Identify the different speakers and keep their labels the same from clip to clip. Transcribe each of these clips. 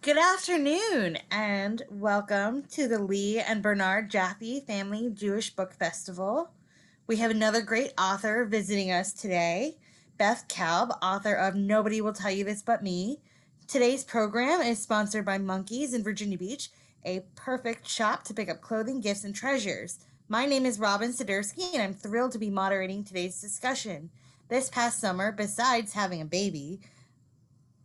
Speaker 1: Good afternoon, and welcome to the Lee and Bernard Jaffe Family Jewish Book Festival. We have another great author visiting us today, Bess Kalb, author of Nobody Will Tell You This But Me. Today's program is sponsored by Monkeys in Virginia Beach, a perfect shop to pick up clothing, gifts, and treasures. My name is Robin Sidursky, and I'm thrilled to be moderating today's discussion. This past summer, besides having a baby,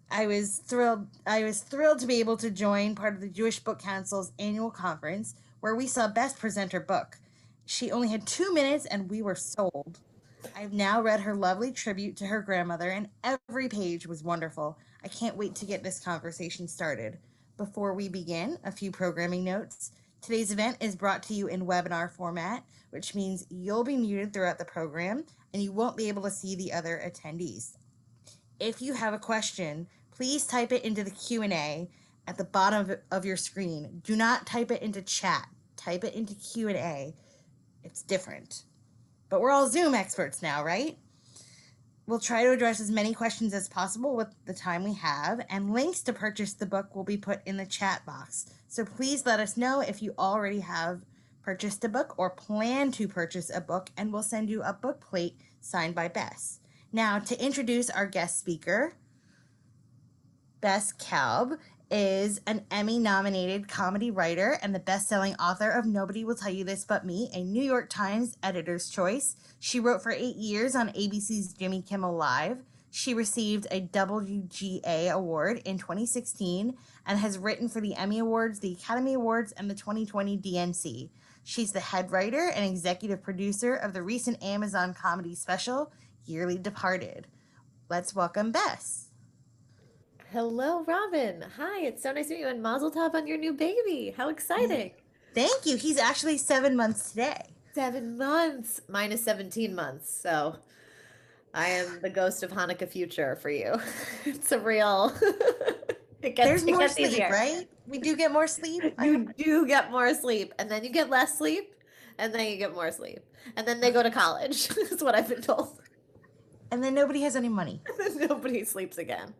Speaker 1: I was thrilled to be able to join part of the Jewish Book Council's annual conference where we saw Bess present her book. She only had 2 minutes and we were sold. I've now read her lovely tribute to her grandmother and every page was wonderful. I can't wait to get this conversation started. Before we begin, a few programming notes. Today's event is brought to you in webinar format, which means you'll be muted throughout the program and you won't be able to see the other attendees. If you have a question, please type it into the Q&A at the bottom of your screen. Do not type it into chat. Type it into Q&A. It's different. But we're all Zoom experts now, right? We'll try to address as many questions as possible with the time we have, and links to purchase the book will be put in the chat box. So please let us know if you already have purchased a book or plan to purchase a book, and we'll send you a book plate signed by Bess. Now, to introduce our guest speaker, Bess Kalb is an Emmy-nominated comedy writer and the best-selling author of Nobody Will Tell You This But Me, a New York Times editor's choice. She wrote for 8 years on ABC's Jimmy Kimmel Live. She received a WGA award in 2016 and has written for the Emmy Awards, the Academy Awards, and the 2020 DNC. She's the head writer and executive producer of the recent Amazon comedy special, Yearly Departed. Let's welcome Bess.
Speaker 2: Hello, Robin. Hi, it's so nice to meet you, and Mazel Tov on your new baby. How exciting.
Speaker 1: Thank you. He's actually 7 months today.
Speaker 2: 7 months. Mine is 17 months, so I am the ghost of Hanukkah future for you. It's a real
Speaker 1: There's
Speaker 2: it
Speaker 1: more
Speaker 2: gets
Speaker 1: sleep,
Speaker 2: easier.
Speaker 1: right? We do get more sleep.
Speaker 2: You do get more sleep, and then you get less sleep, and then you get more sleep. And then they go to college, is what I've been told.
Speaker 1: And then nobody has any money.
Speaker 2: Nobody sleeps again.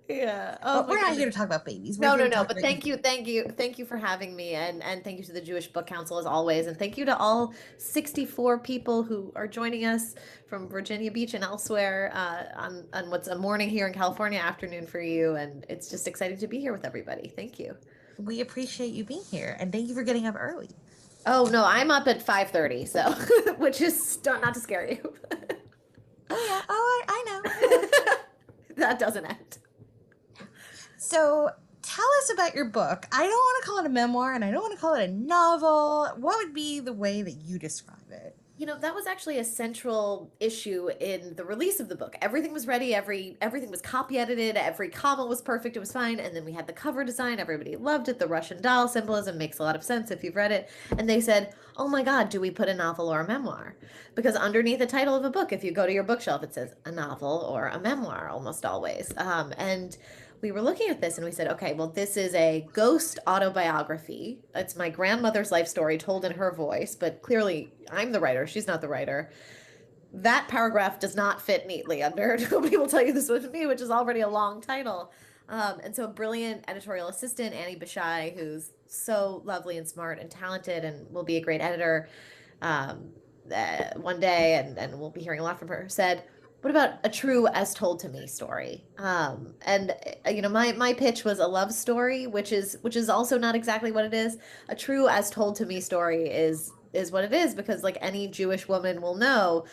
Speaker 2: Yeah. Oh
Speaker 1: But
Speaker 2: my
Speaker 1: we're not here
Speaker 2: goodness.
Speaker 1: to talk about babies. We're
Speaker 2: No,
Speaker 1: here
Speaker 2: no,
Speaker 1: to
Speaker 2: no.
Speaker 1: talk
Speaker 2: But
Speaker 1: about you.
Speaker 2: thank you for having me, and thank you to the Jewish Book Council as always, and thank you to all 64 people who are joining us from Virginia Beach and elsewhere on what's a morning here in California, afternoon for you, and it's just exciting to be here with everybody. Thank you.
Speaker 1: We appreciate you being here, and thank you for getting up early.
Speaker 2: Oh no, I'm up at 5:30, so which is not to scare you.
Speaker 1: Oh yeah. Oh, I know.
Speaker 2: That doesn't end.
Speaker 1: So tell us about your book. I don't want to call it a memoir, and I don't want to call it a novel. What would be the way that you describe it?
Speaker 2: That was actually a central issue in the release of the book. Everything was ready, everything was copy edited, every comma was perfect, it was fine, and then we had the cover design, everybody loved it. The Russian doll symbolism makes a lot of sense if you've read it. And they said, "Oh my God, do we put a novel or a memoir?" Because underneath the title of a book, if you go to your bookshelf, it says a novel or a memoir almost always. And we were looking at this and we said, okay, well, this is a ghost autobiography. It's my grandmother's life story told in her voice, but clearly I'm the writer. She's not the writer. That paragraph does not fit neatly under Nobody Will Tell You This With Me, which is already a long title. And so a brilliant editorial assistant, Annie Bashai, who's so lovely and smart and talented and will be a great editor one day, and we'll be hearing a lot from her, said, what about a true as told to me story? My pitch was a love story, which is also not exactly what it is. A true as told to me story is what it is, because like any Jewish woman will know,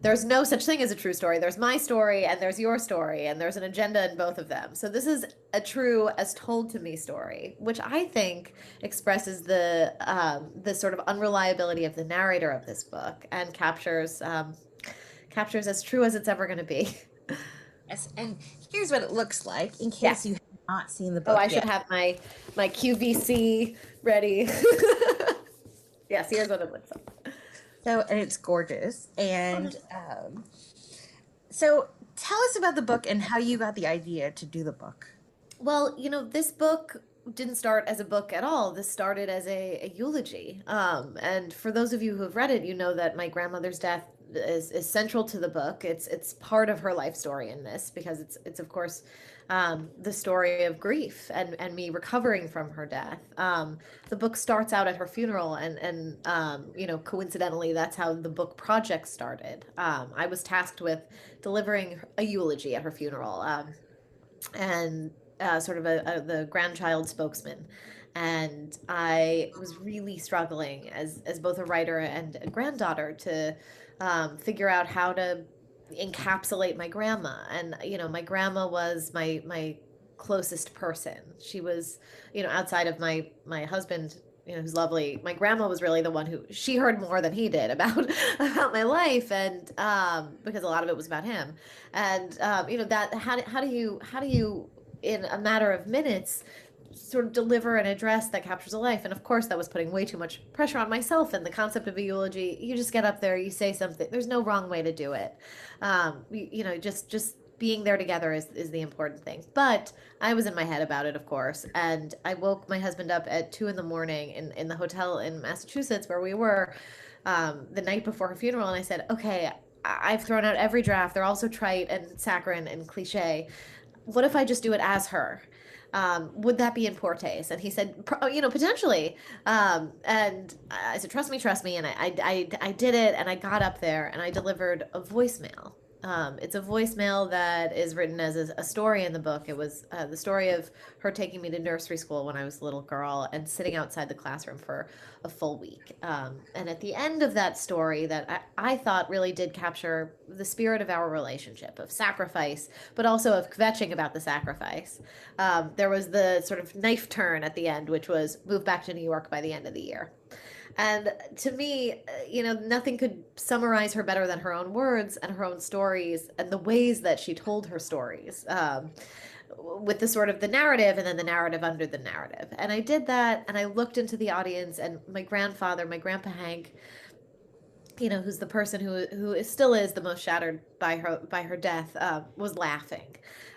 Speaker 2: there's no such thing as a true story. There's my story and there's your story, and there's an agenda in both of them. So this is a true as told to me story, which I think expresses the sort of unreliability of the narrator of this book and captures as true as it's ever going to be.
Speaker 1: Yes, and here's what it looks like in case
Speaker 2: Yes.
Speaker 1: you have not seen the
Speaker 2: Oh,
Speaker 1: book
Speaker 2: I should
Speaker 1: yet.
Speaker 2: have my QVC ready. Yes, here's what it looks like.
Speaker 1: So, and it's gorgeous. And so tell us about the book and how you got the idea to do the book.
Speaker 2: Well, this book didn't start as a book at all. This started as a eulogy. And for those of you who have read it, you know that my grandmother's death is central to the book. It's part of her life story in this because it's of course the story of grief and me recovering from her death. The book starts out at her funeral, and you know, coincidentally, that's how the book project started. I was tasked with delivering a eulogy at her funeral. And sort of the grandchild spokesman. And I was really struggling as both a writer and a granddaughter to figure out how to encapsulate my grandma. And you know, my grandma was my closest person. She was, you know, outside of my husband, you know, who's lovely. My grandma was really the one who she heard more than he did about about my life, and because a lot of it was about him. And you know, that how do you in a matter of minutes sort of deliver an address that captures a life? And of course, that was putting way too much pressure on myself. And the concept of a eulogy, you just get up there, you say something. There's no wrong way to do it. You know, just being there together is the important thing. But I was in my head about it, of course, and I woke my husband up at 2 in the morning in the hotel in Massachusetts where we were the night before her funeral, and I said, "Okay, I've thrown out every draft. They're all so trite and saccharine and cliche. What if I just do it as her? Would that be in poor taste?" And he said, "You know, potentially." And I said, trust me." And I did it, and I got up there and I delivered a voicemail. It's a voicemail that is written as a story in the book. It was the story of her taking me to nursery school when I was a little girl and sitting outside the classroom for a full week. And at the end of that story, that I thought really did capture the spirit of our relationship, of sacrifice, but also of kvetching about the sacrifice. There was the sort of knife turn at the end, which was move back to New York by the end of the year. And to me, you know, nothing could summarize her better than her own words and her own stories and the ways that she told her stories, with the sort of the narrative and then the narrative under the narrative. And I did that, and I looked into the audience, and my grandfather, my grandpa Hank, you know, who's the person still is the most shattered by her death, was laughing,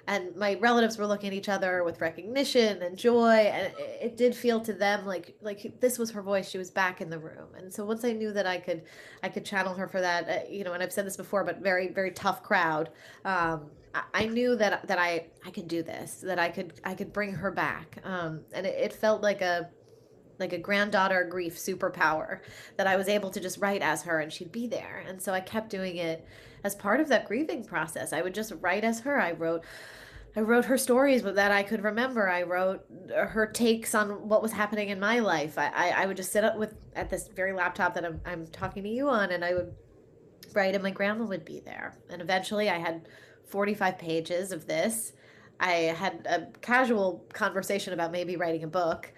Speaker 2: and my relatives were looking at each other with recognition and joy, and it did feel to them like this was her voice. She was back in the room, and so once I knew that I could channel her for that, you know, and I've said this before, but very very tough crowd. I knew that I could do this, that I could bring her back, and it felt like a granddaughter grief superpower that I was able to just write as her and she'd be there. And so I kept doing it as part of that grieving process. I would just write as her. I wrote her stories that I could remember. I wrote her takes on what was happening in my life. I would just sit up with at this very laptop that I'm talking to you on, and I would write, and my grandma would be there. And eventually I had 45 pages of this. I had a casual conversation about maybe writing a book.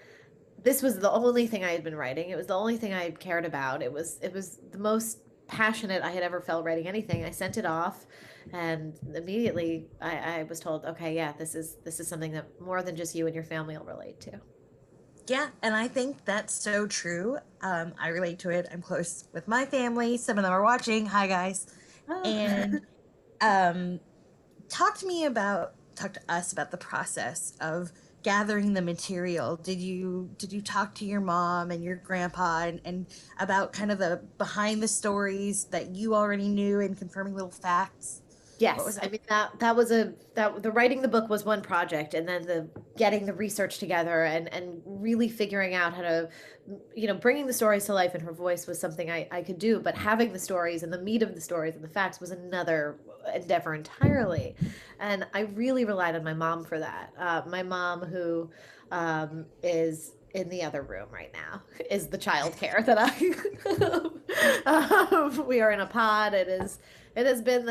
Speaker 2: This was the only thing I had been writing. It was the only thing I had cared about. It was the most passionate I had ever felt writing anything. I sent it off, and immediately I was told, okay, yeah, this is something that more than just you and your family will relate to.
Speaker 1: Yeah, and I think that's so true. I relate to it. I'm close with my family. Some of them are watching. Hi, guys.
Speaker 2: Oh.
Speaker 1: And talk to us about the process of gathering the material. Did you talk to your mom and your grandpa and about kind of the behind the stories that you already knew and confirming little facts? What was
Speaker 2: Yes, I
Speaker 1: that?
Speaker 2: mean that was that the writing the book was one project, and then the getting the research together and really figuring out how to, you know, bringing the stories to life in her voice was something I could do, but having the stories and the meat of the stories and the facts was another endeavor entirely. And I really relied on my mom for that. My mom, who is in the other room right now, is the childcare that we are in a pod. It has been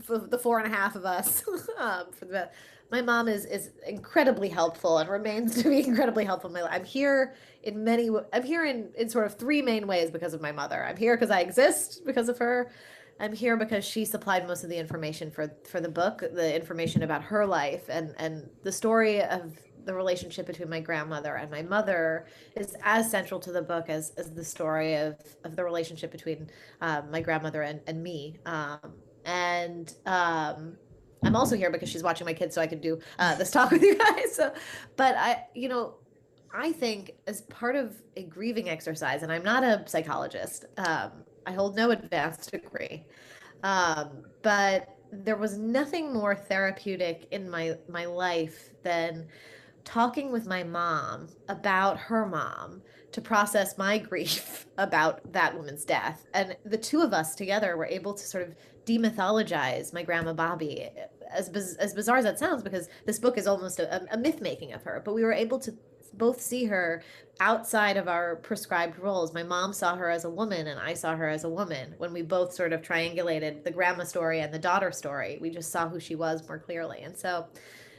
Speaker 2: for the four and a half of us. For the My mom is incredibly helpful and remains to be incredibly helpful in my life. I'm here in sort of three main ways because of my mother. I'm here because I exist because of her. I'm here because she supplied most of the information for the book, the information about her life, and the story of the relationship between my grandmother and my mother is as central to the book as the story of the relationship between my grandmother and me. And I'm also here because she's watching my kids, so I could do this talk with you guys. So, but I think as part of a grieving exercise, and I'm not a psychologist, I hold no advanced degree, but there was nothing more therapeutic in my life than talking with my mom about her mom to process my grief about that woman's death. And the two of us together were able to sort of demythologize my grandma Bobby, as bizarre as that sounds, because this book is almost a myth making of her. But we were able to both see her outside of our prescribed roles. My mom saw her as a woman, and I saw her as a woman. When we both sort of triangulated the grandma story and the daughter story, we just saw who she was more clearly. And so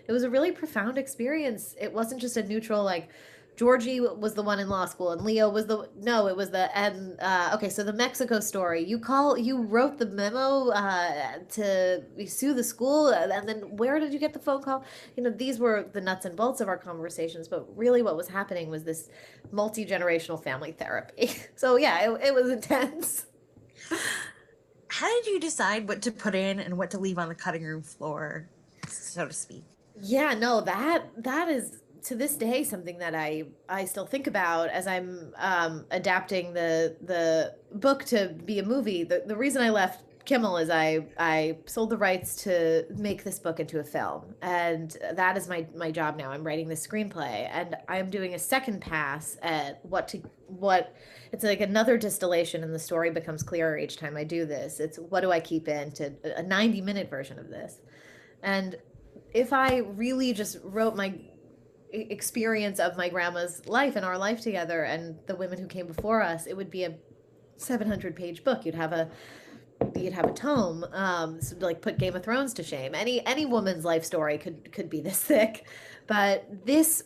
Speaker 2: it was a really profound experience. It wasn't just a neutral, like, Georgie was the one in law school and Leo was no, it was and okay, so the Mexico story. You wrote the memo to sue the school, and then where did you get the phone call? These were the nuts and bolts of our conversations, but really what was happening was this multi-generational family therapy. So yeah, it was intense.
Speaker 1: How did you decide what to put in and what to leave on the cutting room floor, so to speak?
Speaker 2: Yeah, no, that is to this day something that I still think about as I'm adapting the book to be a movie. The reason I left Kimmel is I sold the rights to make this book into a film, and that is my job now. I'm writing the screenplay, and I'm doing a second pass at what it's like another distillation, and the story becomes clearer each time I do this. It's what do I keep in to a 90-minute version of this, and if I really just wrote my experience of my grandma's life and our life together and the women who came before us, it would be a 700-page book. You'd have a tome, so like put Game of Thrones to shame. Any woman's life story could be this thick. But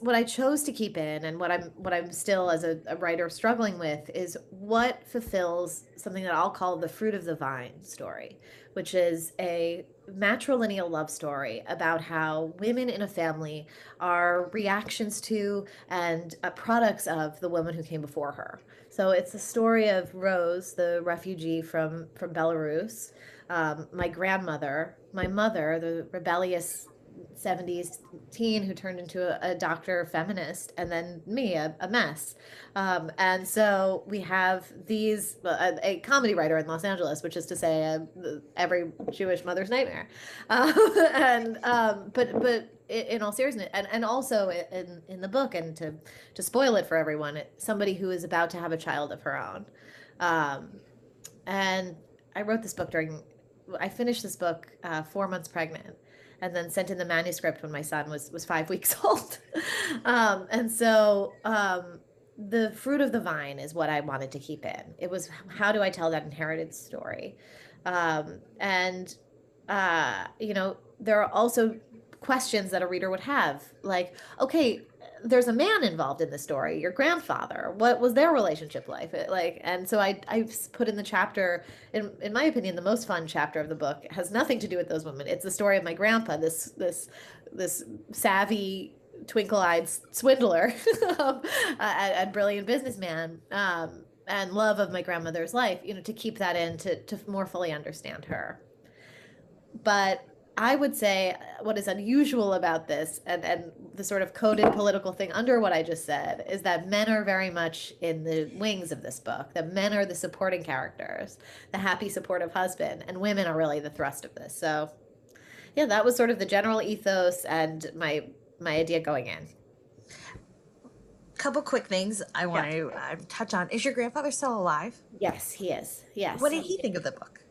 Speaker 2: what I chose to keep in, and what I'm still as a writer struggling with, is what fulfills something that I'll call the fruit of the vine story, which is a matrilineal love story about how women in a family are reactions to and products of the woman who came before her. So it's the story of Rose, the refugee from Belarus, my grandmother, my mother, the rebellious 70s teen who turned into a doctor feminist, and then me, a mess. And so we have a comedy writer in Los Angeles, which is to say every Jewish mother's nightmare. But in all seriousness, and also in the book, and to spoil it for everyone, somebody who is about to have a child of her own. And I finished this book 4 months pregnant, and then sent in the manuscript when my son was 5 weeks old. And so the fruit of the vine is what I wanted to keep in. It was, how do I tell that inherited story? And there are also questions that a reader would have, like, okay, there's a man involved in the story, your grandfather. What was their relationship like? And so I put in the chapter, in my opinion, the most fun chapter of the book has nothing to do with those women. It's the story of my grandpa, this savvy, twinkle-eyed swindler and brilliant businessman, and love of my grandmother's life. To keep that in to more fully understand her. But I would say what is unusual about this, and the sort of coded political thing under what I just said, is that men are very much in the wings of this book. That men are the supporting characters, the happy, supportive husband, and women are really the thrust of this. So, yeah, that was sort of the general ethos and my idea going in.
Speaker 1: Couple quick things I want to touch on. Is your grandfather still alive?
Speaker 2: Yes, he is. Yes.
Speaker 1: What did he think of the book?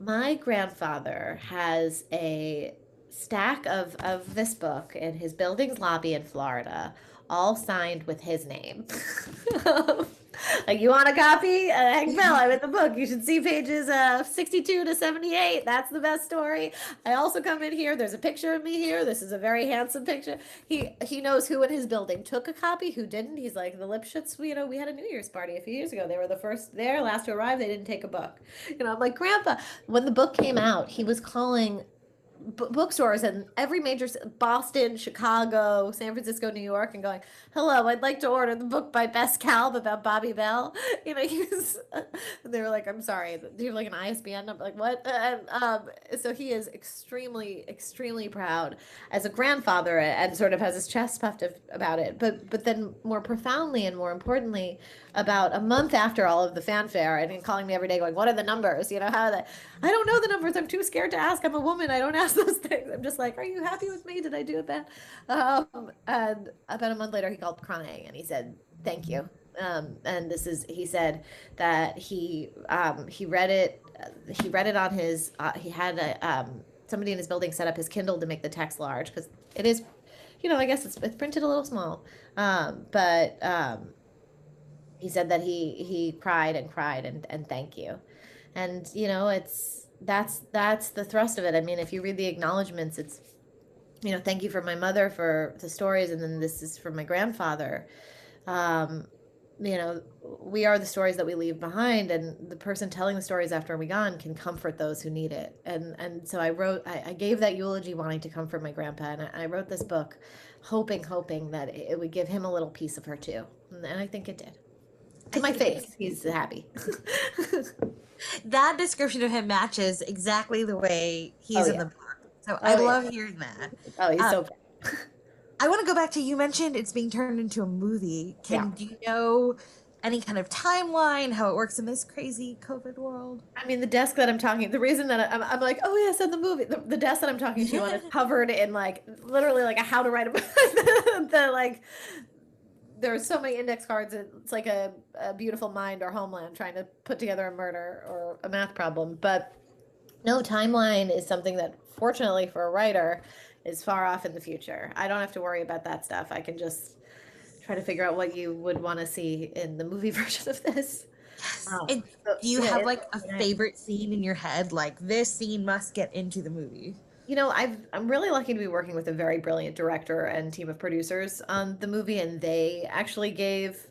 Speaker 2: My grandfather has a stack of this book in his building's lobby in Florida, all signed with his name. Like, you want a copy? Hank Bell, I'm in the book. You should see pages 62 to 78. That's the best story. I also come in here. There's a picture of me here. This is a very handsome picture. He knows who in his building took a copy, who didn't. He's like, the Lipschitz, we had a New Year's party a few years ago. They were the first there, last to arrive. They didn't take a book. I'm like, Grandpa, when the book came out, he was calling bookstores and every major Boston, Chicago, San Francisco, New York, and going, "Hello, I'd like to order the book by Bess Kalb about Bobby Bell." He was. They were like, "I'm sorry, do you have like an ISBN number?" Like what? And so he is extremely, extremely proud as a grandfather, and sort of has his chest puffed about it. But then more profoundly and more importantly, about a month after all of the fanfare, and calling me every day, going, "What are the numbers? How are they?" I don't know the numbers. I'm too scared to ask. I'm a woman. I don't ask those things. I'm just like, "Are you happy with me? Did I do it bad?" And about a month later, he called crying and he said, "Thank you." And he said that he read it. He read it on his. He had somebody in his building set up his Kindle to make the text large because it is, I guess it's printed a little small. But he said that he cried and cried and thank you. And that's the thrust of it. I mean, if you read the acknowledgments, it's thank you for my mother for the stories, and then this is for my grandfather. We are the stories that we leave behind, and the person telling the stories after we're gone can comfort those who need it. And so I gave that eulogy wanting to comfort my grandpa, and I wrote this book hoping that it would give him a little piece of her too. And I think it did. To my face, he's happy.
Speaker 1: That description of him matches exactly the way he's in the book. So I love hearing that.
Speaker 2: Oh, he's so proud.
Speaker 1: I want to go back to, you mentioned it's being turned into a movie. Do you know any kind of timeline, how it works in this crazy COVID world?
Speaker 2: I mean, the desk that I'm talking, the reason that I'm like, oh yes, in the movie, the desk that I'm talking to you on is covered in literally a how to write a book. There's so many index cards. It's like a Beautiful Mind or Homeland trying to put together a murder or a math problem. But no, timeline is something that, fortunately for a writer, is far off in the future. I don't have to worry about that stuff. I can just try to figure out what you would want to see in the movie version of this.
Speaker 1: And do you have a favorite scene in your head? Like, this scene must get into the movie.
Speaker 2: I'm really lucky to be working with a very brilliant director and team of producers on the movie, and they actually gave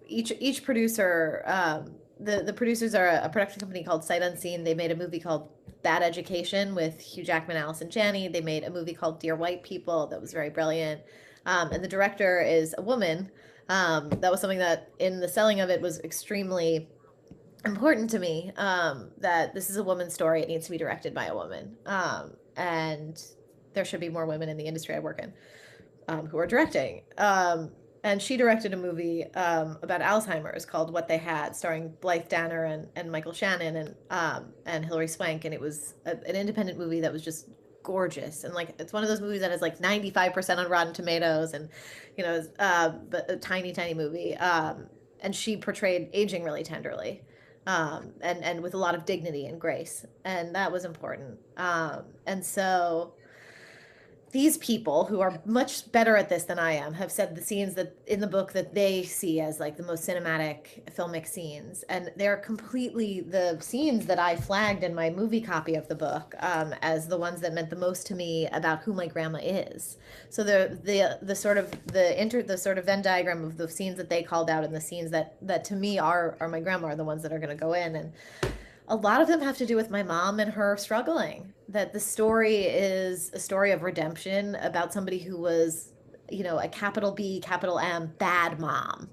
Speaker 2: each producer. The producers are a production company called Sight Unseen. They made a movie called Bad Education with Hugh Jackman, Allison Janney. They made a movie called Dear White People that was very brilliant. And the director is a woman. That was something that in the selling of it was extremely important to me, that this is a woman's story. It needs to be directed by a woman. And there should be more women in the industry I work in who are directing. And she directed a movie about Alzheimer's called What They Had, starring Blythe Danner and Michael Shannon and Hilary Swank. And it was an independent movie that was just gorgeous. And it's one of those movies that is 95% on Rotten Tomatoes, and but a tiny movie. And she portrayed aging really tenderly. And with a lot of dignity and grace, and that was important. And so these people who are much better at this than I am have said the scenes that in the book that they see as the most cinematic filmic scenes, and they're completely the scenes that I flagged in my movie copy of the book as the ones that meant the most to me about who my grandma is. So the sort of Venn diagram of the scenes that they called out and the scenes that to me are my grandma are the ones that are going to go in. And a lot of them have to do with my mom and her struggling. That the story is a story of redemption about somebody who was, a capital B, capital M, bad mom,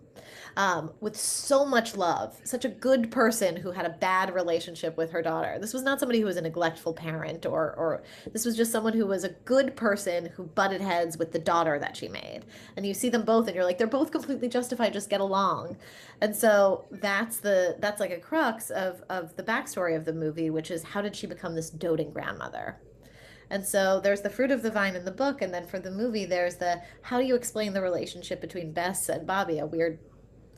Speaker 2: with so much love, such a good person who had a bad relationship with her daughter. This was not somebody who was a neglectful parent, or this was just someone who was a good person who butted heads with the daughter that she made. And you see them both and you're like, they're both completely justified, just get along. And so that's like a crux of the backstory of the movie, which is how did she become this doting grandmother? And so there's the fruit of the vine in the book, and then for the movie there's the how do you explain the relationship between Bess and Bobby, a weird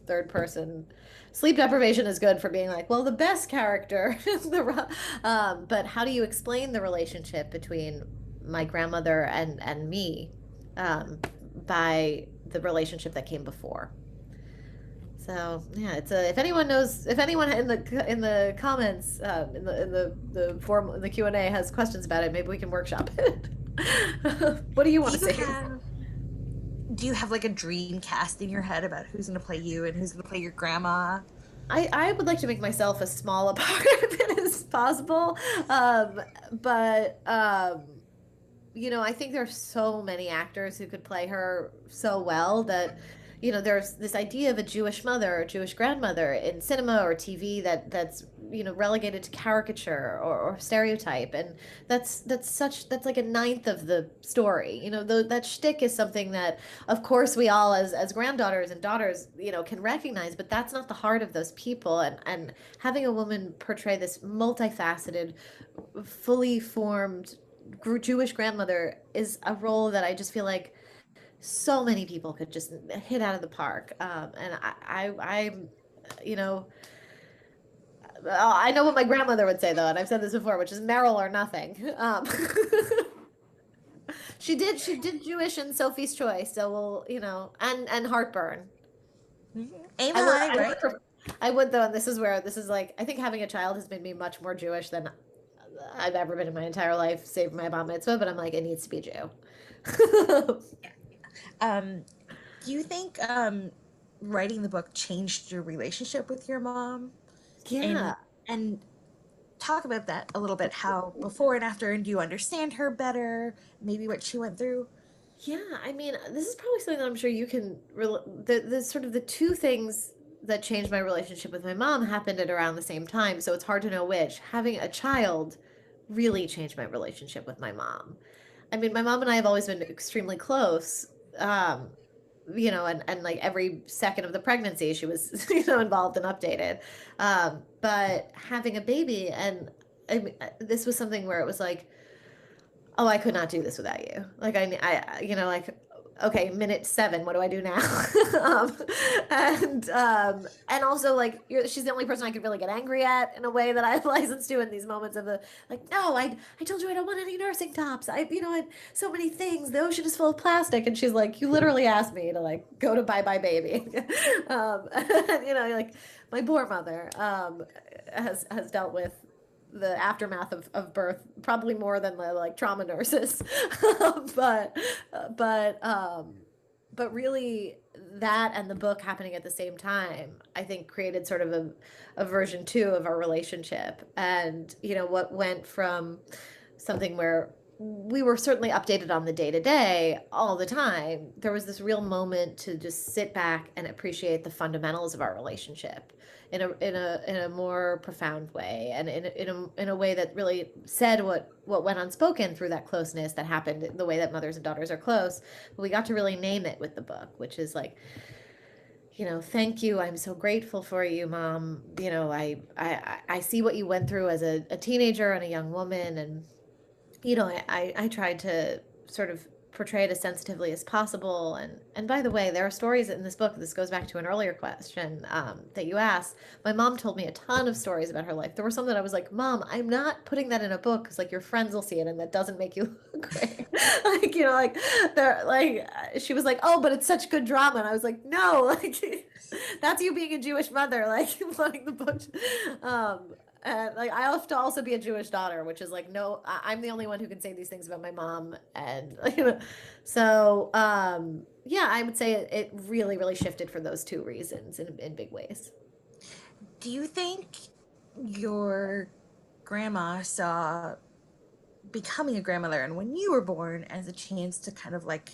Speaker 2: third person. Sleep deprivation is good for being well, the best character is but how do you explain the relationship between my grandmother and me by the relationship that came before? So yeah, it's if anyone in the comments in the forum, in the Q&A has questions about it, maybe we can workshop it. What do you want to say?
Speaker 1: Do you have a dream cast in your head about who's going to play you and who's going to play your grandma?
Speaker 2: I would like to make myself as small a part of it as possible. Um, but I think there's so many actors who could play her so well that, there's this idea of a Jewish mother or Jewish grandmother in cinema or TV that's relegated to caricature or stereotype, and that's like a ninth of the story. That shtick is something that, of course, we all as granddaughters and daughters, can recognize, but that's not the heart of those people. And having a woman portray this multifaceted, fully formed Jewish grandmother is a role that I just feel like so many people could just hit out of the park. And I'm, you know, I know what my grandmother would say though, and I've said this before, which is Meryl or nothing. She did Jewish in Sophie's Choice, so and Heartburn.
Speaker 1: Aim
Speaker 2: I would,
Speaker 1: high,
Speaker 2: I
Speaker 1: right?
Speaker 2: would, I would though, and this is like, I think having a child has made me much more Jewish than I've ever been in my entire life, save for my bar mitzvah. But I'm like, it needs to be Jew.
Speaker 1: Um, do you think writing the book changed your relationship with your mom? And
Speaker 2: Yeah.
Speaker 1: and talk about that a little bit. How before and after, and do you understand her better? Maybe what she went through.
Speaker 2: Yeah, I mean, this is probably something that I'm sure you can the sort of the two things that changed my relationship with my mom happened at around the same time, so it's hard to know which. Having a child really changed my relationship with my mom. I mean, my mom and I have always been extremely close. Um, and like every second of the pregnancy, she was, involved and updated. But having a baby, and I mean, this was something where it was like, oh, I could not do this without you. Like like, okay, minute 7, what do I do now? um, and also like she's the only person I could really get angry at in a way that I have license to in these moments of the like, no, I told you I don't want any nursing tops. I so many things. The ocean is full of plastic, and she's like, you literally asked me to like go to Bye Bye Baby. Like my poor mother has dealt with the aftermath of birth probably more than the like trauma nurses. but but um but really, that and the book happening at the same time, I think, created sort of a version 2 of our relationship. And what went from something where we were certainly updated on the day to day all the time, there was this real moment to just sit back and appreciate the fundamentals of our relationship in a more profound way, and in a way that really said what went unspoken through that closeness that happened, the way that mothers and daughters are close. But we got to really name it with the book, which is like, thank you. I'm so grateful for you, Mom. I see what you went through as a teenager and a young woman, and I tried to sort of portray it as sensitively as possible. And by the way, there are stories in this book. This goes back to an earlier question that you asked. My mom told me a ton of stories about her life. There were some that I was like, Mom, I'm not putting that in a book because like your friends will see it, and that doesn't make you look great. Like they're like, she was like, oh, but it's such good drama, and I was like, no, like that's you being a Jewish mother, like wanting the book. And like I have to also be a Jewish daughter, which is like, no, I'm the only one who can say these things about my mom. And so yeah, I would say it really, really shifted for those 2 reasons in big ways.
Speaker 1: Do you think your grandma saw becoming a grandmother and when you were born as a chance to kind of like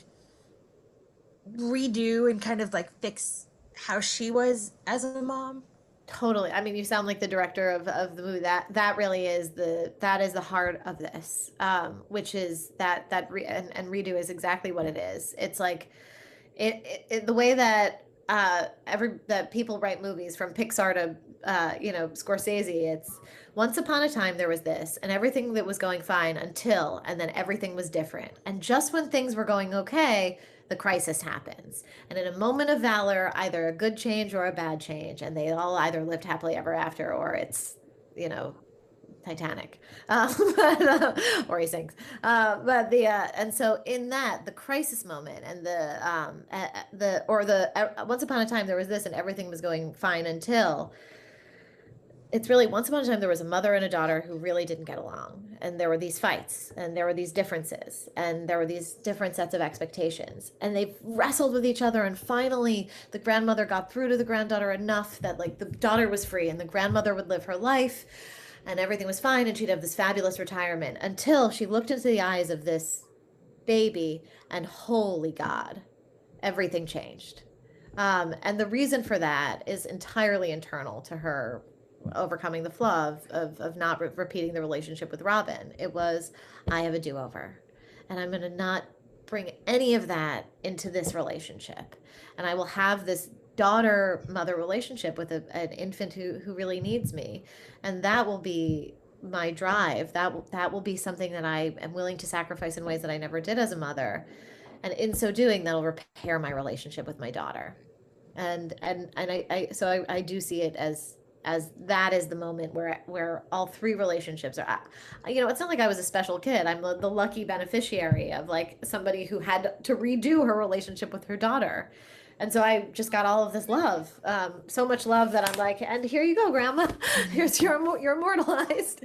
Speaker 1: redo and kind of like fix how she was as a mom?
Speaker 2: Totally. I mean, you sound like the director of the movie. That really is the heart of this, which is and redo is exactly what it is. It's like the way that that people write movies from Pixar to Scorsese. It's once upon a time there was this, and everything that was going fine until, and then everything was different. And just when things were going okay, the crisis happens. And in a moment of valor, either a good change or a bad change, and they all either lived happily ever after, or it's you know Titanic, or he sinks. But the and so in that the crisis moment and the once upon a time there was this and everything was going fine until it's really once upon a time there was a mother and a daughter who really didn't get along, and there were these fights, and there were these differences, and there were these different sets of expectations, and they wrestled with each other, and finally the grandmother got through to the granddaughter enough that like the daughter was free and the grandmother would live her life and everything was fine, and she'd have this fabulous retirement until she looked into the eyes of this baby, and holy God, everything changed. And the reason for that is entirely internal to her overcoming the flaw of not repeating the relationship with Robin. It was, I have a do over, and I'm going to not bring any of that into this relationship. And I will have this daughter mother relationship with an infant who really needs me. And that will be my drive. That will be something that I am willing to sacrifice in ways that I never did as a mother. And in so doing, that'll repair my relationship with my daughter. I do see it as that is the moment where all three relationships are, it's not like I was a special kid. I'm the lucky beneficiary of like somebody who had to redo her relationship with her daughter. And so I just got all of this love, so much love that I'm like, and here you go, grandma. Here's you're immortalized.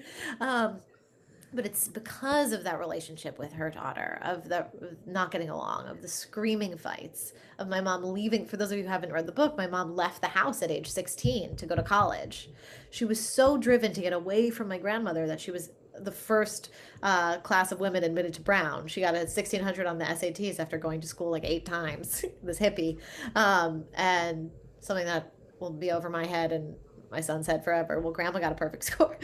Speaker 2: But it's because of that relationship with her daughter, of the not getting along, of the screaming fights, of my mom leaving. For those of you who haven't read the book, my mom left the house at age 16 to go to college. She was so driven to get away from my grandmother that she was the first class of women admitted to Brown. She got a 1600 on the SATs after going to school like 8 times, this hippie. And something that will be over my head and my son's head forever. Well, grandma got a perfect score.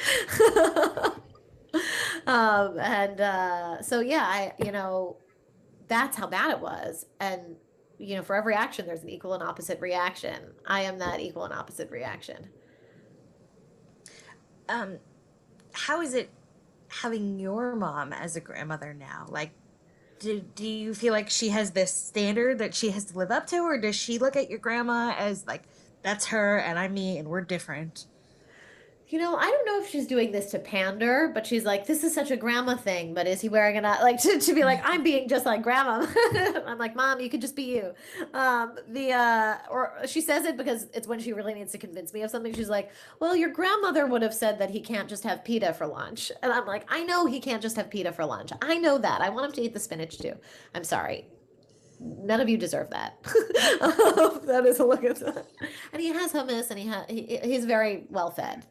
Speaker 2: So yeah, that's how bad it was. And, for every action, there's an equal and opposite reaction. I am that equal and opposite reaction.
Speaker 1: How is it having your mom as a grandmother now? Like, do you feel like she has this standard that she has to live up to, or does she look at your grandma as like, that's her and I'm me and we're different?
Speaker 2: I don't know if she's doing this to pander, but she's like, this is such a grandma thing, but is he wearing it out? Like, to be like, I'm being just like grandma. I'm like, Mom, you could just be you. Or she says it because it's when she really needs to convince me of something. She's like, well, your grandmother would have said that he can't just have pita for lunch. And I'm like, I know he can't just have pita for lunch. I know that. I want him to eat the spinach too. I'm sorry. None of you deserve that. That is a look at that. And he has hummus, and he's very well fed.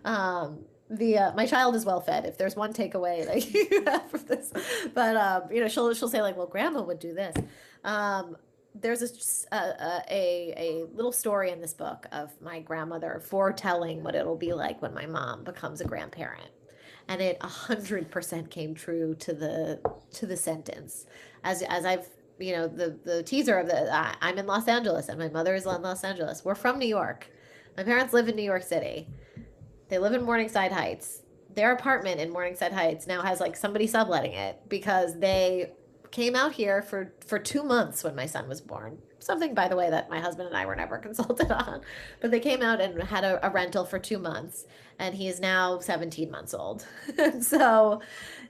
Speaker 2: My child is well fed. If there's one takeaway that you have from this, but she'll say like, well, grandma would do this. There's a little story in this book of my grandmother foretelling what it'll be like when my mom becomes a grandparent, and it 100% came true to the sentence. As I've the teaser of I'm in Los Angeles and my mother is in Los Angeles. We're from New York. My parents live in New York City. They live in Morningside Heights. Their apartment in Morningside Heights now has like somebody subletting it because they came out here for 2 months when my son was born. Something, by the way, that my husband and I were never consulted on. But they came out and had a rental for 2 months, and he is now 17 months old. And so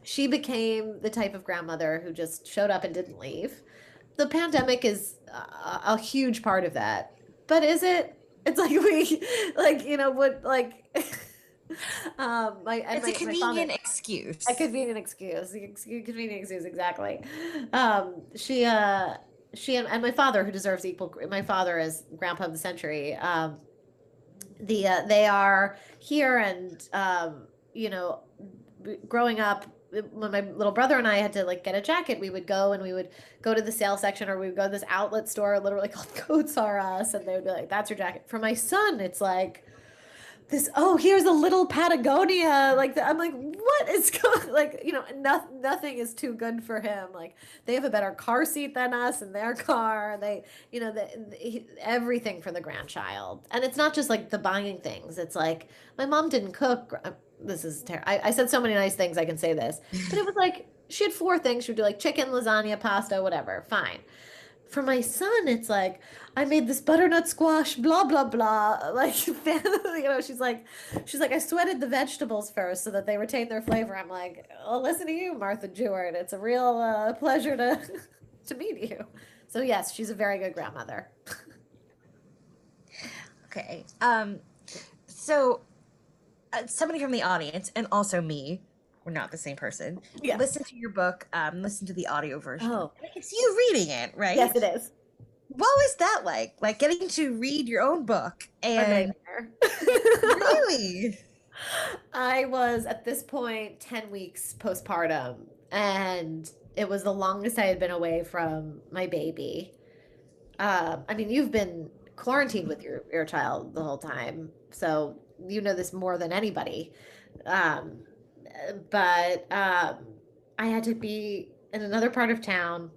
Speaker 2: she became the type of grandmother who just showed up and didn't leave. The pandemic is a huge part of that. But is it? It's like
Speaker 1: It's a convenient excuse.
Speaker 2: A convenient excuse. Convenient excuse, exactly. She and my father, who deserves equal. My father is grandpa of the century. They are here, and growing up, when my little brother and I had to like get a jacket, we would go to the sale section, or we would go to this outlet store literally called Coats R Us, and they would be like, that's your jacket. For my son, it's like this, oh, here's a little Patagonia. Like, I'm like, what is going, like, nothing is too good for him. Like, they have a better car seat than us in their car. They, everything for the grandchild. And it's not just like the buying things. It's like, my mom didn't cook. This is terrible. I said so many nice things, I can say this, but it was like, she had 4 things. She would do like chicken, lasagna, pasta, whatever. Fine. For my son, it's like, I made this butternut squash, blah, blah, blah. Like, she's like, I sweated the vegetables first so that they retain their flavor. I'm like, oh, listen to you, Martha Jewart. It's a real pleasure to meet you. So yes, she's a very good grandmother.
Speaker 1: Okay. So somebody from the audience, and also me, we're not the same person,
Speaker 2: Yeah.
Speaker 1: listen to your book, listen to the audio version.
Speaker 2: Oh,
Speaker 1: It's you reading it,
Speaker 2: yes,
Speaker 1: right?
Speaker 2: it is.
Speaker 1: What was that like? Like getting to read your own book
Speaker 2: A
Speaker 1: and
Speaker 2: nightmare.
Speaker 1: really?
Speaker 2: I was at this point 10 weeks postpartum, and it was the longest I had been away from my baby. I mean, you've been quarantined with your child the whole time, so you know this more than anybody. Um, but I had to be in another part of town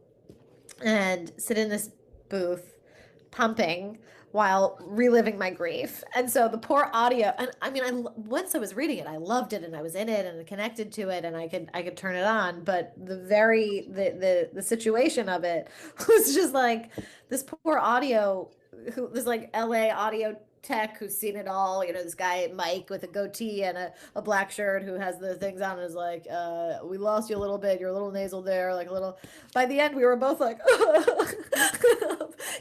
Speaker 2: and sit in this booth pumping while reliving my grief. And so the poor audio, and I mean, once I was reading it, I loved it and I was in it and connected to it and I could turn it on. But the situation of it was just like this poor audio, who this like LA audio tech who's seen it all, this guy Mike with a goatee and a black shirt who has the things on and is like, we lost you a little bit, you're a little nasal there, like a little. By the end we were both like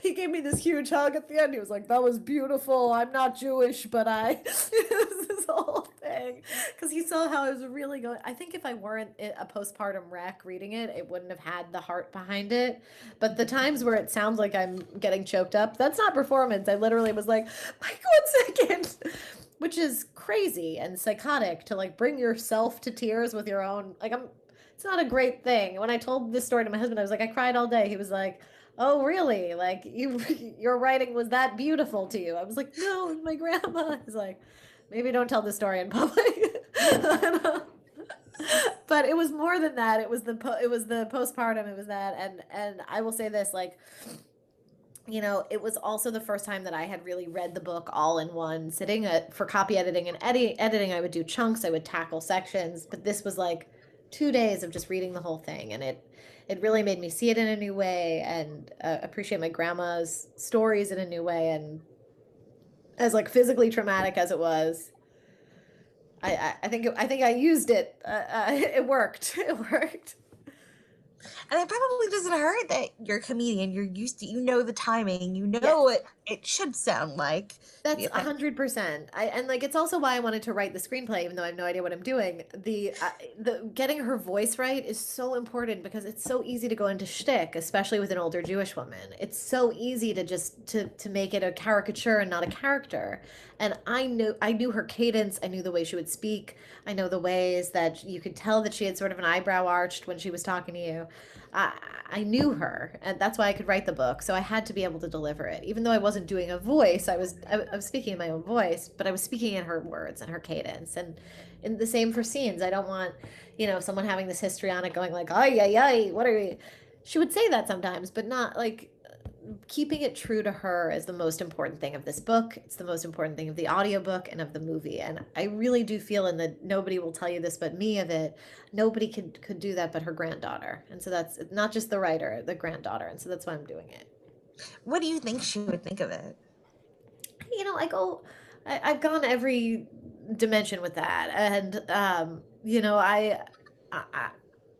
Speaker 2: he gave me this huge hug at the end. He was like, that was beautiful, I'm not Jewish, but I this whole thing, because he saw how I was really going. I think if I weren't a postpartum wreck reading it, it wouldn't have had the heart behind it. But the times where it sounds like I'm getting choked up, that's not performance. I literally was like, Mike, 1 second. Which is crazy and psychotic to like bring yourself to tears with your own, like, it's not a great thing. When I told this story to my husband, I was like, I cried all day. He was like, oh really? Like, your writing was that beautiful to you? I was like, no, it's my grandma. He's like, maybe don't tell this story in public. But it was more than that. It was the postpartum. It was that, and I will say this, like, it was also the first time that I had really read the book all in one sitting. For copy editing and editing, I would do chunks, I would tackle sections, but this was like 2 days of just reading the whole thing, and it really made me see it in a new way and appreciate my grandma's stories in a new way. And as like physically traumatic as it was, I think I used it. It worked. It worked.
Speaker 1: And it probably doesn't hurt that you're a comedian. You're used to, the timing. You know
Speaker 2: Yes.
Speaker 1: what it should sound like.
Speaker 2: That's
Speaker 1: Yeah.
Speaker 2: 100%. And like it's also why I wanted to write the screenplay, even though I have no idea what I'm doing. The getting her voice right is so important because it's so easy to go into shtick, especially with an older Jewish woman. It's so easy to just to make it a caricature and not a character. And I knew her cadence. I knew the way she would speak. I know the ways that you could tell that she had sort of an eyebrow arched when she was talking to you. I knew her, and that's why I could write the book. So I had to be able to deliver it, even though I wasn't doing a voice. I was speaking in my own voice, but I was speaking in her words and her cadence, and the same for scenes. I don't want, someone having this histrionic going like, ay ay ay, what are you? She would say that sometimes, but not like. Keeping it true to her is the most important thing of this book. It's the most important thing of the audiobook and of the movie. And I really do feel, and that nobody will tell you this but me, of it, nobody could do that but her granddaughter. And so that's not just the writer, the granddaughter. And so that's why I'm doing it.
Speaker 1: What do you think she would think of it?
Speaker 2: I've gone every dimension with that. And I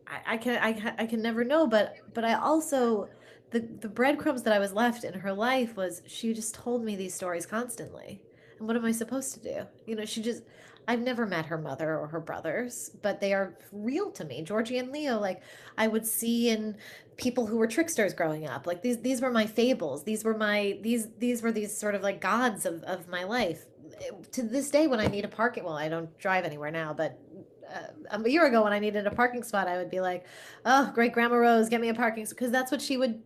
Speaker 2: I can never know, but I also, the breadcrumbs that I was left in her life was she just told me these stories constantly. And what am I supposed to do? I've never met her mother or her brothers, but they are real to me. Georgie and Leo, like, I would see in people who were tricksters growing up. Like, these were my fables. These were these sort of like gods of my life. To this day, when I need a parking, well, I don't drive anywhere now, but a year ago when I needed a parking spot, I would be like, "Oh, great Grandma Rose, get me a parking," because that's what she would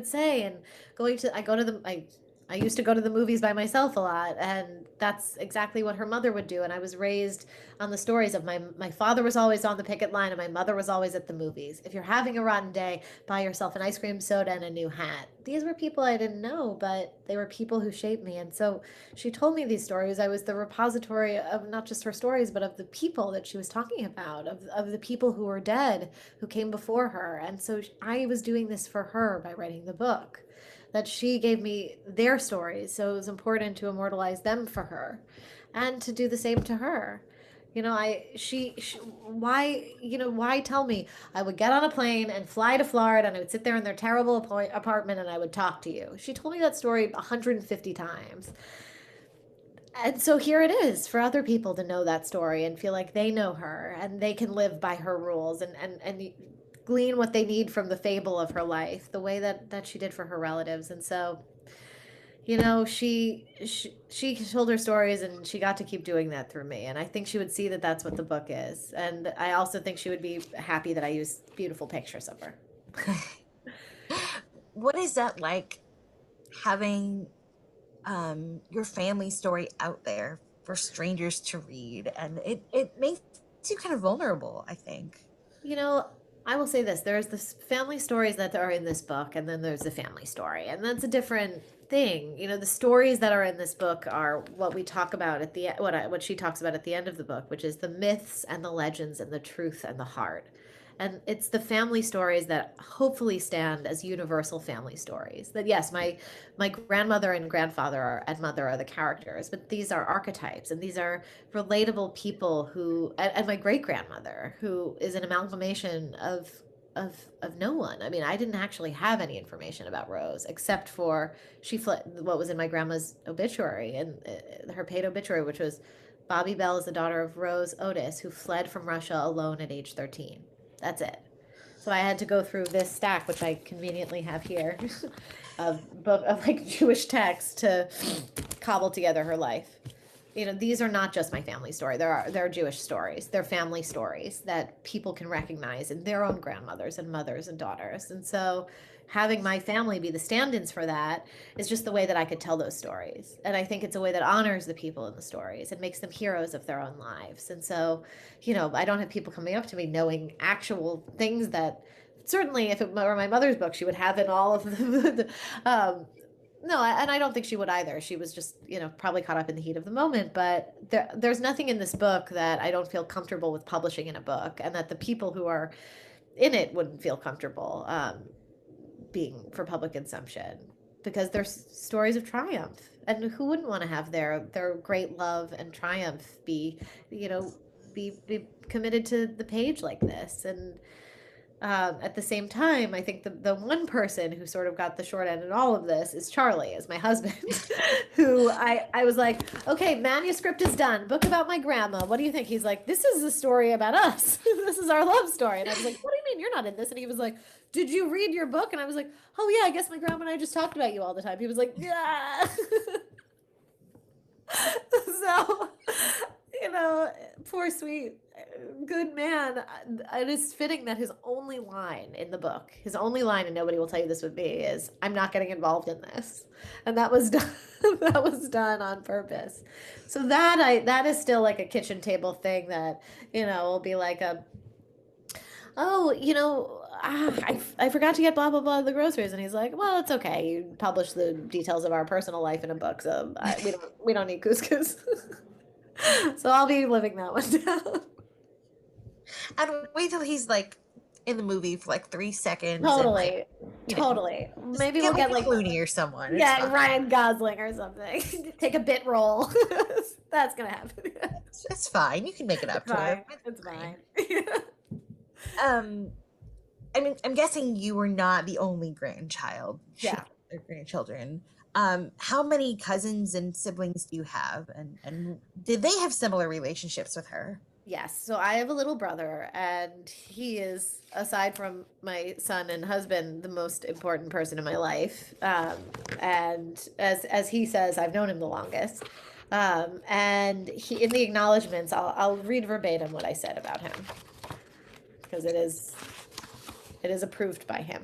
Speaker 2: say. And I used to go to the movies by myself a lot, and that's exactly what her mother would do. And I was raised on the stories of my father was always on the picket line, and my mother was always at the movies. If you're having a rotten day, buy yourself an ice cream soda and a new hat. These were people I didn't know, but they were people who shaped me. And so she told me these stories. I was the repository of not just her stories, but of the people that she was talking about, of the people who were dead, who came before her. And so I was doing this for her by writing the book, that she gave me their stories. So it was important to immortalize them for her and to do the same to her. Why tell me? I would get on a plane and fly to Florida, and I would sit there in their terrible apartment and I would talk to you. She told me that story 150 times. And so here it is for other people to know that story and feel like they know her and they can live by her rules and glean what they need from the fable of her life, the way that she did for her relatives. And so, she told her stories and she got to keep doing that through me. And I think she would see that that's what the book is. And I also think she would be happy that I used beautiful pictures of her.
Speaker 1: What is that like, having your family story out there for strangers to read? And it makes you kind of vulnerable, I think.
Speaker 2: You know, I will say this. There's the family stories that are in this book, and then there's the family story. And that's a different thing. The stories that are in this book are what we talk about at the what she talks about at the end of the book, which is the myths and the legends and the truth and the heart. And it's the family stories that hopefully stand as universal family stories. That yes, my grandmother and grandfather and mother are the characters, but these are archetypes and these are relatable people who, and my great grandmother, who is an amalgamation of no one. I mean, I didn't actually have any information about Rose except for she fled, what was in my grandma's obituary and her paid obituary, which was Bobby Bell is the daughter of Rose Otis, who fled from Russia alone at age 13. That's it. So I had to go through this stack, which I conveniently have here, of like Jewish texts to cobble together her life. These are not just my family story. There are Jewish stories. They're family stories that people can recognize in their own grandmothers and mothers and daughters. And so having my family be the stand-ins for that is just the way that I could tell those stories. And I think it's a way that honors the people in the stories and makes them heroes of their own lives. And so, I don't have people coming up to me knowing actual things that certainly if it were my mother's book, she would have in all of no, and I don't think she would either. She was just, probably caught up in the heat of the moment. But there's nothing in this book that I don't feel comfortable with publishing in a book, and that the people who are in it wouldn't feel comfortable being for public consumption, because they're stories of triumph, and who wouldn't want to have their great love and triumph be, be committed to the page like this. And at the same time, I think the one person who sort of got the short end in all of this is Charlie, as my husband, who I was like, okay, manuscript is done. Book about my grandma. What do you think? He's like, this is a story about us. This is our love story. And I was like, what do you mean you're not in this? And he was like, did you read your book? And I was like, oh yeah, I guess my grandma and I just talked about you all the time. He was like, yeah. So, poor sweet good man. It is fitting that his only line in the book, his only line, and nobody will tell you this with me, is I'm not getting involved in this. And that was done. That was done on purpose. So that is still like a kitchen table thing that, will be like oh, I forgot to get blah blah blah the groceries, and he's like, well, it's okay, you publish the details of our personal life in a book, so we don't need couscous. So I'll be living that one down.
Speaker 1: And wait till he's like in the movie for like 3 seconds.
Speaker 2: Totally.
Speaker 1: And,
Speaker 2: totally. Maybe we'll get like
Speaker 1: Clooney or someone.
Speaker 2: Yeah, Ryan Gosling or something. Take a bit role. That's gonna happen.
Speaker 1: It's fine. You can make it up to her.
Speaker 2: It's fine.
Speaker 1: I mean, I'm guessing you were not the only grandchild.
Speaker 2: Yeah.
Speaker 1: Or grandchildren. How many cousins and siblings do you have? And did they have similar relationships with her?
Speaker 2: Yes. So I have a little brother, and he is, aside from my son and husband, the most important person in my life. And as he says, I've known him the longest. And he, in the acknowledgments, I'll read verbatim what I said about him, because it is approved by him.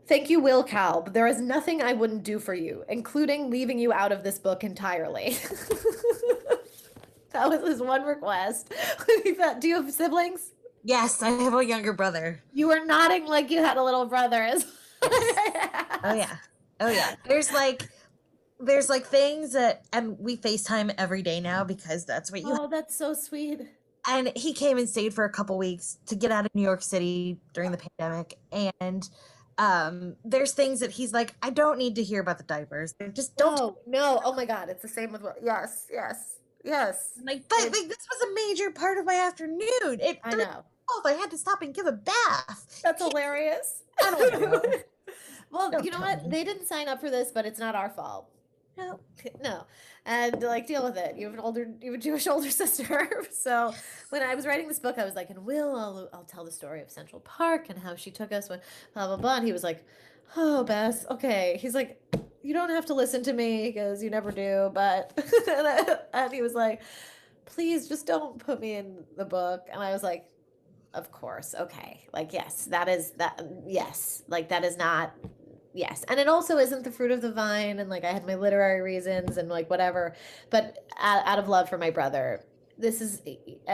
Speaker 2: Thank you, Will Kalb. There is nothing I wouldn't do for you, including leaving you out of this book entirely. That was his one request. Do you have siblings?
Speaker 1: Yes, I have a younger brother.
Speaker 2: You were nodding like you had a little brother.
Speaker 1: Yes. Oh yeah. Oh yeah. There's like things that, and we FaceTime every day now because that's what you
Speaker 2: Oh, that's so sweet.
Speaker 1: And he came and stayed for a couple weeks to get out of New York City during the pandemic. And there's things that he's like, I don't need to hear about the diapers. Just don't.
Speaker 2: No. Oh my God. It's the same with, yes.
Speaker 1: I'm like, but like, this was a major part of my afternoon.
Speaker 2: I know.
Speaker 1: I had to stop and give a bath.
Speaker 2: That's hilarious.
Speaker 1: I don't know.
Speaker 2: Well, you
Speaker 1: Don't
Speaker 2: know
Speaker 1: tell
Speaker 2: what?
Speaker 1: me.
Speaker 2: They didn't sign up for this, but it's not our fault.
Speaker 1: No.
Speaker 2: No. And like deal with it. You have a Jewish older sister. So when I was writing this book, I was like, and I'll tell the story of Central Park and how she took us when blah blah blah. And he was like, oh, Bess, okay. He's like, you don't have to listen to me because you never do, but and he was like, please just don't put me in the book. And I was like, of course, okay. Like, yes, that is that yes. Like that is not yes, and it also isn't the fruit of the vine, and like I had my literary reasons and like whatever, but out of love for my brother, this is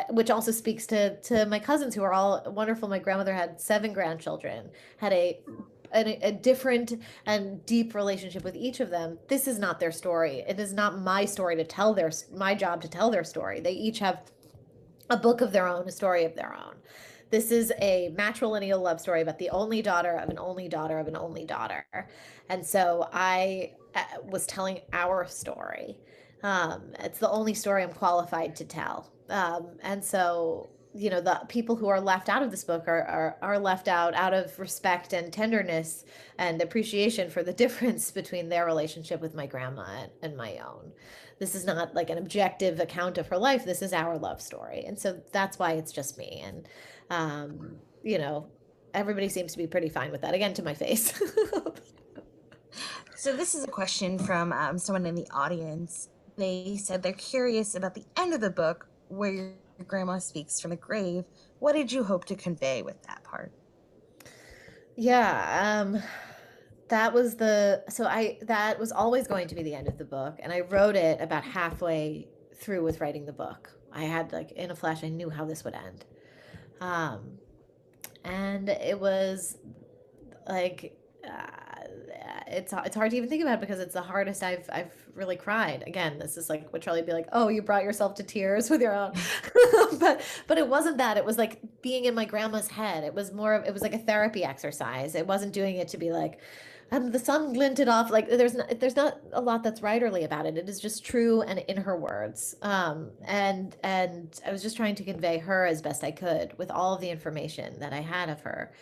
Speaker 2: which also speaks to my cousins who are all wonderful. My grandmother had 7 grandchildren, had a different and deep relationship with each of them. This is not their story. It is not my story to tell my job to tell their story. They each have a book of their own, a story of their own. This is a matrilineal love story about the only daughter of an only daughter of an only daughter. And so I was telling our story. It's the only story I'm qualified to tell. And so, you know, the people who are left out of this book are left out of respect and tenderness and appreciation for the difference between their relationship with my grandma and my own. This is not like an objective account of her life. This is our love story. And so that's why it's just me. And, you know, everybody seems to be pretty fine with that. Again, to my face.
Speaker 1: So this is a question from someone in the audience. They said they're curious about the end of the book where your grandma speaks from the grave. What did you hope to convey with that part?
Speaker 2: Yeah, that was always going to be the end of the book, and I wrote it about halfway through with writing the book. I had like in a flash, I knew how this would end. Um, and it was like it's hard to even think about because it's the hardest I've really cried. Again, this is like would Charlie be like, "Oh, you brought yourself to tears with your own," but it wasn't that. It was like being in my grandma's head. It was more of it was like a therapy exercise. It wasn't doing it to be like. And the sun glinted off. Like there's not a lot that's writerly about it. It is just true and in her words. And I was just trying to convey her as best I could with all of the information that I had of her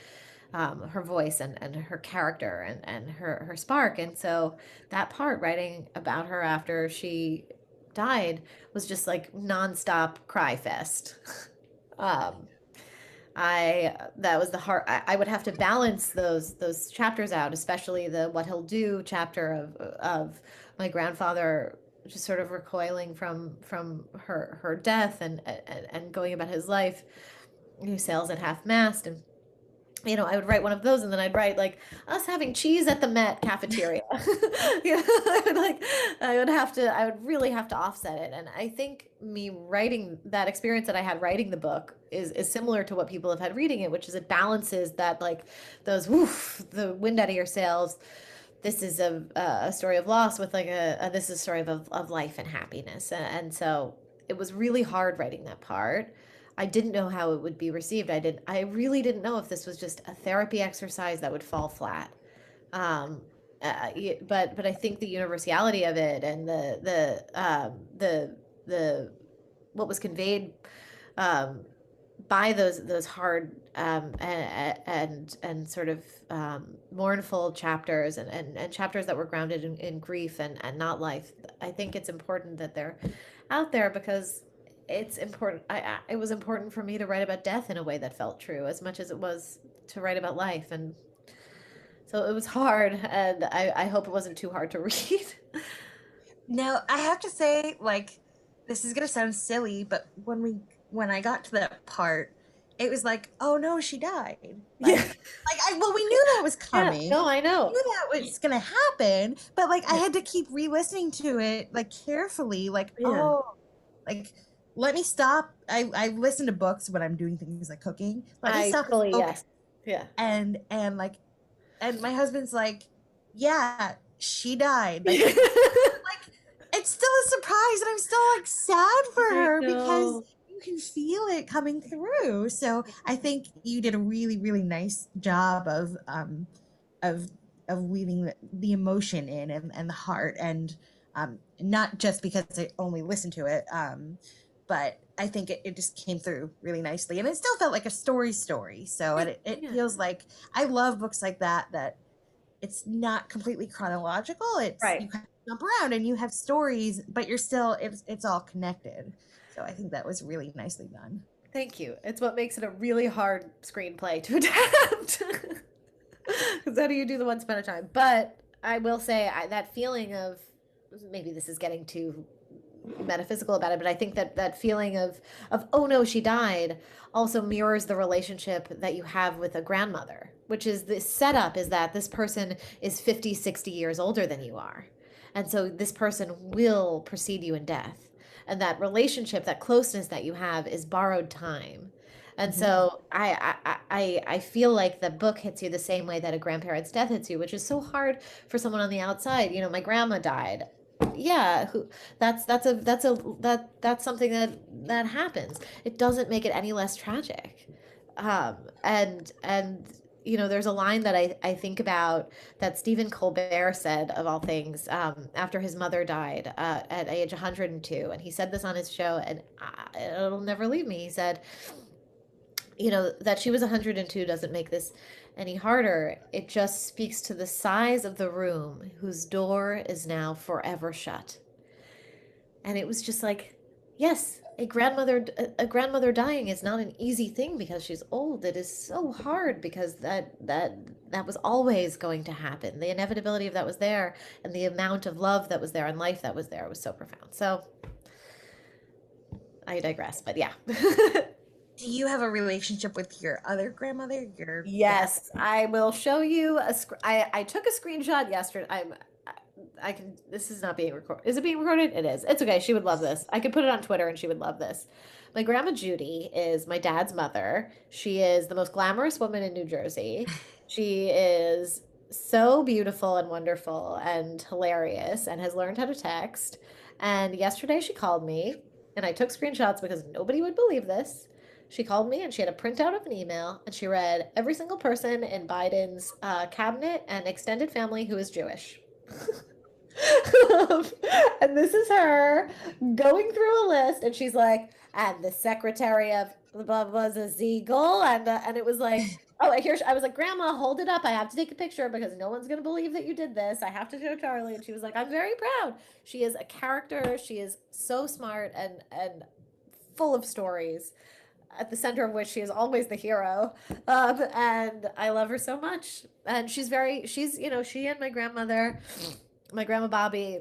Speaker 2: voice and her character and her spark. And so that part, writing about her after she died, was just like nonstop cry fest. um, I that was the hard. I would have to balance those chapters out, especially the what he'll do chapter of my grandfather just sort of recoiling from her death and going about his life. He sails at half mast and you know, I would write one of those and then I'd write like us having cheese at the Met cafeteria. Yeah, I would really have to offset it. And I think me writing that experience that I had writing the book is similar to what people have had reading it, which is it balances that like those woof, the wind out of your sails. This is a story of loss with like this is a story of life and happiness. And so it was really hard writing that part. I didn't know how it would be received. I really didn't know if this was just a therapy exercise that would fall flat. Um, but I think the universality of it and the what was conveyed um, by those hard and sort of mournful chapters and chapters that were grounded in grief and not life. I think it's important that they're out there because it's important. It was important for me to write about death in a way that felt true as much as it was to write about life. And so it was hard, and I hope it wasn't too hard to read.
Speaker 1: Now, I have to say, like, this is gonna sound silly, but when I got to that part, it was like, oh no, she died.
Speaker 2: Yeah.
Speaker 1: Well, we knew that was
Speaker 2: Yeah.
Speaker 1: coming.
Speaker 2: No, I
Speaker 1: We
Speaker 2: know.
Speaker 1: knew that was gonna happen, but like I
Speaker 2: Yeah.
Speaker 1: had to keep re-listening to it like carefully, like,
Speaker 2: Yeah.
Speaker 1: oh, like let me stop. I listen to books when I'm doing things like cooking. Let me
Speaker 2: I
Speaker 1: stop and
Speaker 2: fully
Speaker 1: focus.
Speaker 2: yes. Yeah.
Speaker 1: And like and my husband's like, yeah, she died. Like it's still a surprise and I'm still like sad for
Speaker 2: I
Speaker 1: her because
Speaker 2: know.
Speaker 1: you can feel it coming through. So I think you did a really, really nice job of of weaving the emotion in and the heart and not just because I only listened to it, but I think it just came through really nicely and it still felt like a story. So
Speaker 2: Yeah.
Speaker 1: it
Speaker 2: Yeah.
Speaker 1: feels like I love books like that it's not completely chronological. It's
Speaker 2: Right.
Speaker 1: you kind of jump around and you have stories, but you're still it's all connected. So I think that was really nicely done.
Speaker 2: Thank you. It's what makes it a really hard screenplay to adapt. Because how do you do the once upon a time? But I will say that feeling of, maybe this is getting too metaphysical about it, but I think that that feeling of oh no, she died also mirrors the relationship that you have with a grandmother, which is the setup is that this person is 50, 60 years older than you are. And so this person will precede you in death. And that relationship, that closeness that you have is borrowed time. And
Speaker 1: Mhm.
Speaker 2: so I feel like the book hits you the same way that a grandparent's death hits you, which is so hard for someone on the outside. You know, my grandma died. Yeah, who, that's something that happens. It doesn't make it any less tragic. And you know, there's a line that I think about that Stephen Colbert said, of all things, after his mother died at age 102, and he said this on his show, and it'll never leave me. He said, you know, that she was 102 doesn't make this any harder. It just speaks to the size of the room whose door is now forever shut. And it was just like, yes, a grandmother dying is not an easy thing because she's old. It is so hard because that was always going to happen. The inevitability of that was there, and the amount of love that was there and life that was there was so profound. So I digress, but yeah.
Speaker 1: Do you have a relationship with your other grandmother, your dad's?
Speaker 2: Yes, I will show you I took a screenshot yesterday. I can, this is not being recorded. Is it being recorded? It is. It's okay. She would love this. I could put it on Twitter and she would love this. My grandma Judy is my dad's mother. She is the most glamorous woman in New Jersey. She is so beautiful and wonderful and hilarious and has learned how to text. And yesterday she called me, and I took screenshots because nobody would believe this. She called me and she had a printout of an email, and she read every single person in Biden's cabinet and extended family who is Jewish. And this is her going through a list, and she's like, and the secretary of blah blah blah is a Ziegel, and it was like, oh, here I was like, Grandma, hold it up. I have to take a picture because no one's gonna believe that you did this. I have to show Charlie. And she was like, I'm very proud. She is a character. She is so smart and full of stories, at the center of which she is always the hero. And I love her so much. And she's, you know, she and my grandmother, my grandma Bobby,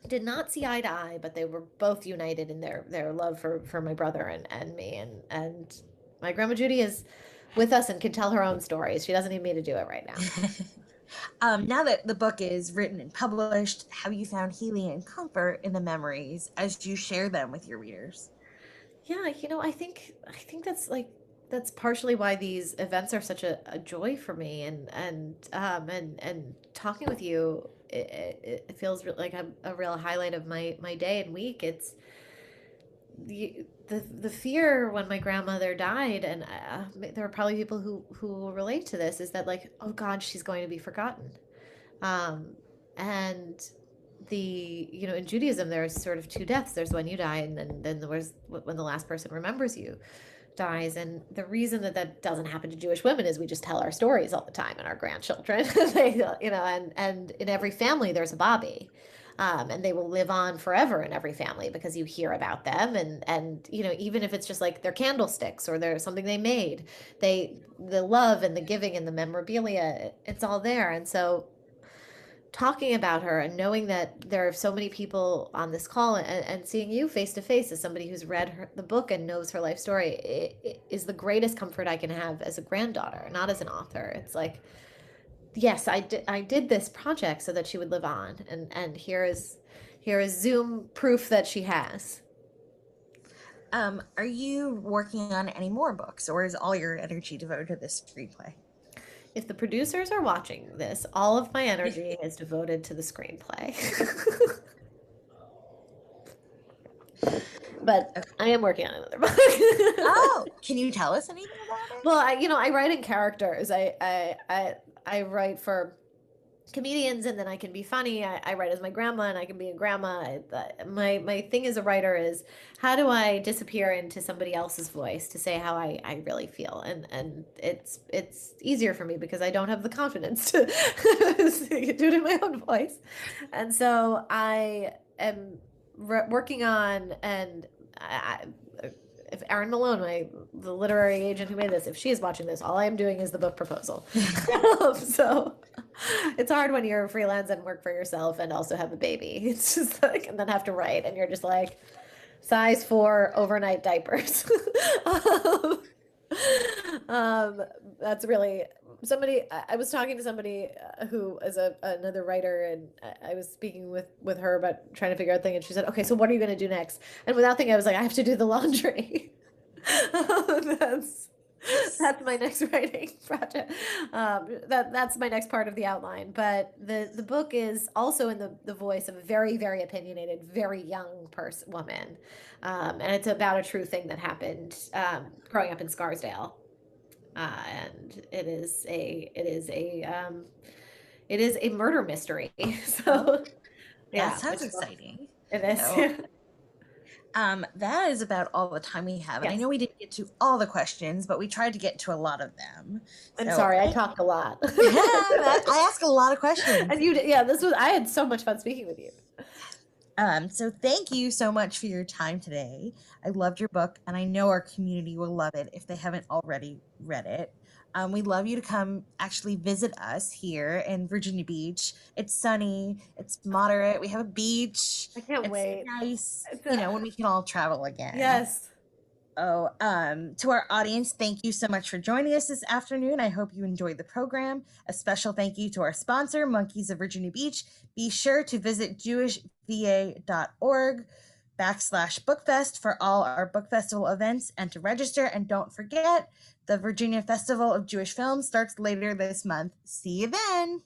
Speaker 2: did not see eye to eye, but they were both united in their love for my brother and me. And my grandma Judy is with us and can tell her own stories. She doesn't need me to do it right now.
Speaker 1: Now that the book is written and published, have you found healing and comfort in the memories as you share them with your readers?
Speaker 2: Yeah, you know, I think that's partially why these events are such a joy for me, and talking with you, it feels like a real highlight of my day and week. It's the fear when my grandmother died, and there are probably people who will relate to this, is that like, oh God, she's going to be forgotten. um and the, you know, in Judaism there's sort of two deaths. There's when you die, and then there's when the last person remembers you dies. And the reason that that doesn't happen to Jewish women is we just tell our stories all the time, and our grandchildren, they, you know, and in every family there's a Bobby. And they will live on forever in every family because you hear about them, and you know, even if it's just like their candlesticks or there's something they made, the love and the giving and the memorabilia, it's all there. And so talking about her and knowing that there are so many people on this call, and seeing you face to face as somebody who's read the book and knows her life story, it is the greatest comfort I can have as a granddaughter, not as an author. It's like, yes, I did this project so that she would live on, and here is Zoom proof that she has.
Speaker 1: Are you working on any more books, or is all your energy devoted to this screenplay?
Speaker 2: If the producers are watching this, all of my energy is devoted to the screenplay. But I am working on another book.
Speaker 1: Oh, can you tell us anything about it?
Speaker 2: Well, you know, I write in characters. I write for comedians, and then I can be funny. I write as my grandma, and I can be a grandma. My thing as a writer is, how do I disappear into somebody else's voice to say how I really feel? And it's easier for me because I don't have the confidence to do it in my own voice. And so I am working on, and if Erin Malone, the literary agent who made this, if she is watching this, all I am doing is the book proposal. So it's hard when you're freelance and work for yourself and also have a baby. It's just like, and then have to write, and you're just like, size 4 overnight diapers. um, that's really somebody. I was talking to somebody who is another writer, and I was speaking with her about trying to figure out thing, and she said, "Okay, so what are you going to do next?" And without thinking, I was like, "I have to do the laundry." That's that's my next writing project. That's my next part of the outline. But the book is also in the voice of a very, very opinionated, very young woman, and it's about a true thing that happened growing up in Scarsdale, and it is a murder mystery. So yeah,
Speaker 1: That sounds exciting.
Speaker 2: it is.
Speaker 1: So, that is about all the time we have. And I
Speaker 2: Yes.
Speaker 1: know we didn't get to all the questions, but we tried to get to a lot of them.
Speaker 2: I'm
Speaker 1: So
Speaker 2: sorry, I talked a lot.
Speaker 1: I ask a lot of questions.
Speaker 2: And yeah, I had so much fun speaking with you.
Speaker 1: So thank you so much for your time today. I loved your book, and I know our community will love it if they haven't already read it. We'd love you to come actually visit us here in Virginia Beach. It's sunny, it's moderate. We have a beach.
Speaker 2: I can't
Speaker 1: It's
Speaker 2: wait.
Speaker 1: nice,
Speaker 2: It's
Speaker 1: when we can all travel again.
Speaker 2: yes.
Speaker 1: Oh, to our audience, thank you so much for joining us this afternoon. I hope you enjoyed the program. A special thank you to our sponsor, Monkeys of Virginia Beach. Be sure to visit jewishva.org/bookfest for all our book festival events and to register. And don't forget, the Virginia Festival of Jewish Films starts later this month. See you then.